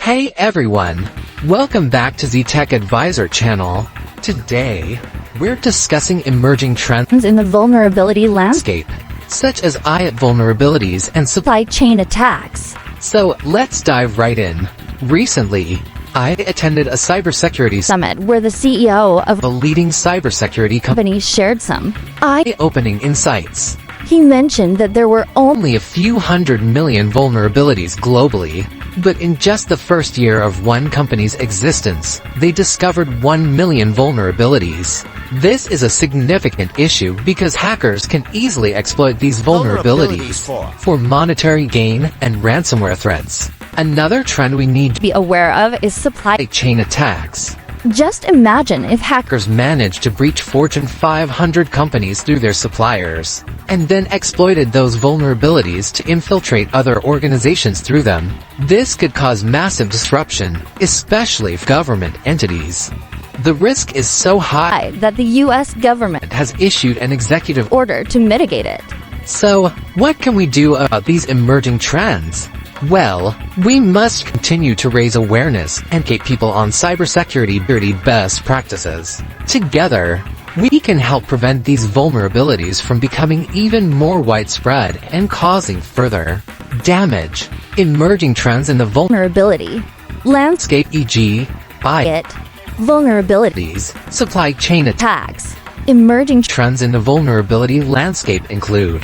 Hey everyone! Welcome back to the Tech Advisor channel. Today, we're discussing emerging trends in the vulnerability landscape, such as IoT vulnerabilities and supply chain attacks. So let's dive right in. Recently, I attended a cybersecurity summit where the CEO of a leading cybersecurity company shared some eye-opening insights. He mentioned that there were only a few 100 million vulnerabilities globally, but in just the first year of one company's existence, they discovered 1 million vulnerabilities. This is a significant issue because hackers can easily exploit these vulnerabilities for monetary gain and ransomware threats. Another trend we need to be aware of is supply chain attacks. Just imagine if hackers managed to breach Fortune 500 companies through their suppliers, and then exploited those vulnerabilities to infiltrate other organizations through them. This could cause massive disruption, especially for government entities. The risk is so high that the US government has issued an executive order to mitigate it. So, what can we do about these emerging trends? Well, we must continue to raise awareness and educate people on cybersecurity best practices. Together, we can help prevent these vulnerabilities from becoming even more widespread and causing further damage. Emerging trends in the vulnerability landscape, e.g., IoT vulnerabilities, supply chain attacks. Emerging trends in the vulnerability landscape include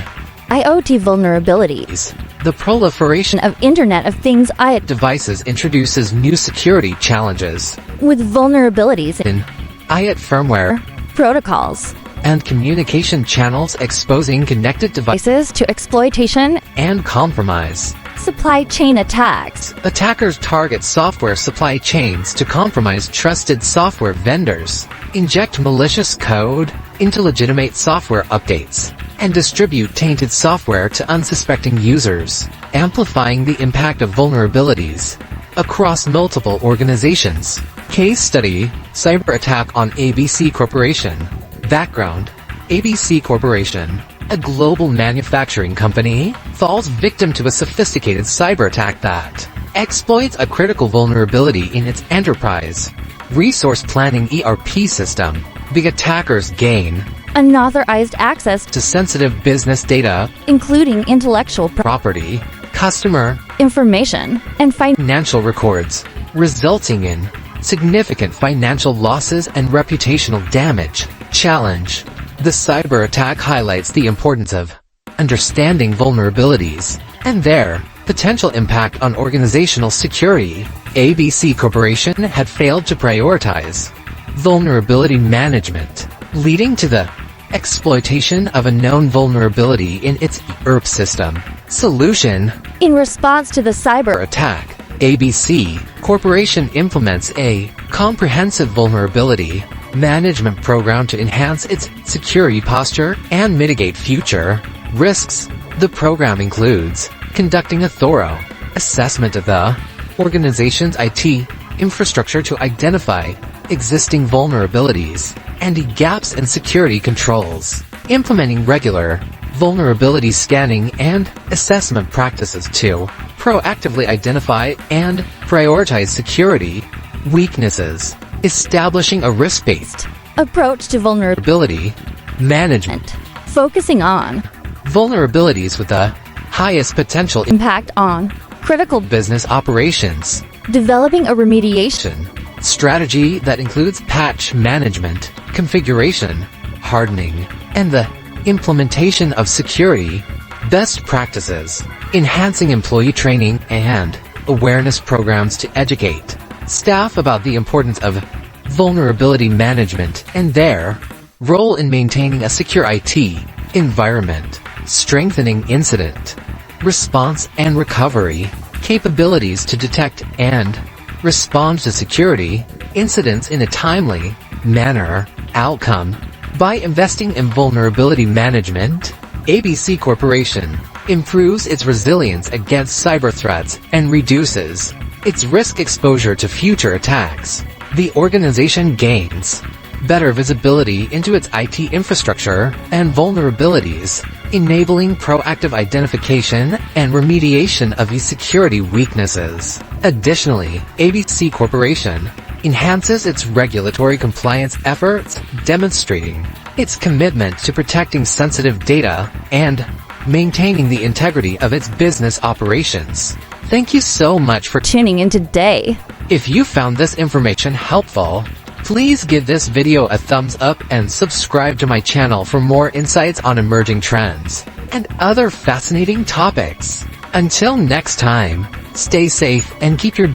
IoT vulnerabilities. The proliferation of Internet of Things IoT devices introduces new security challenges, with vulnerabilities in IoT firmware, protocols, and communication channels exposing connected devices to exploitation and compromise. Supply chain attacks. Attackers target software supply chains to compromise trusted software vendors, inject malicious code into legitimate software updates, and distribute tainted software to unsuspecting users, amplifying the impact of vulnerabilities across multiple organizations. Case study: cyber attack on ABC Corporation. Background: ABC Corporation, a global manufacturing company, falls victim to a sophisticated cyber attack that exploits a critical vulnerability in its enterprise resource planning ERP system. The attackers gain unauthorized access to sensitive business data, including intellectual property, customer information, and financial records, resulting in significant financial losses and reputational damage. Challenge: the cyber attack highlights the importance of understanding vulnerabilities and their potential impact on organizational security. ABC Corporation had failed to prioritize vulnerability management, leading to the exploitation of a known vulnerability in its ERP system. Solution: in response to the cyber attack, ABC Corporation implements a comprehensive vulnerability management program to enhance its security posture and mitigate future risks. The program includes conducting a thorough assessment of the organization's IT infrastructure to identify existing vulnerabilities and gaps in security controls, implementing regular vulnerability scanning and assessment practices to proactively identify and prioritize security weaknesses, establishing a risk-based approach to vulnerability management, focusing on vulnerabilities with the highest potential impact on critical business operations, developing a remediation strategy that includes patch management, configuration, hardening, and the implementation of security best practices, enhancing employee training and awareness programs to educate staff about the importance of vulnerability management and their role in maintaining a secure IT environment, strengthening incident response and recovery capabilities to detect and respond to security incidents in a timely manner. Outcome: by investing in vulnerability management, ABC Corporation improves its resilience against cyber threats and reduces its risk exposure to future attacks. The organization gains better visibility into its IT infrastructure and vulnerabilities, enabling proactive identification and remediation of these security weaknesses. Additionally, ABC Corporation enhances its regulatory compliance efforts, demonstrating its commitment to protecting sensitive data and maintaining the integrity of its business operations. Thank you so much for tuning in today. If you found this information helpful, please give this video a thumbs up and subscribe to my channel for more insights on emerging trends and other fascinating topics. Until next time, stay safe and keep your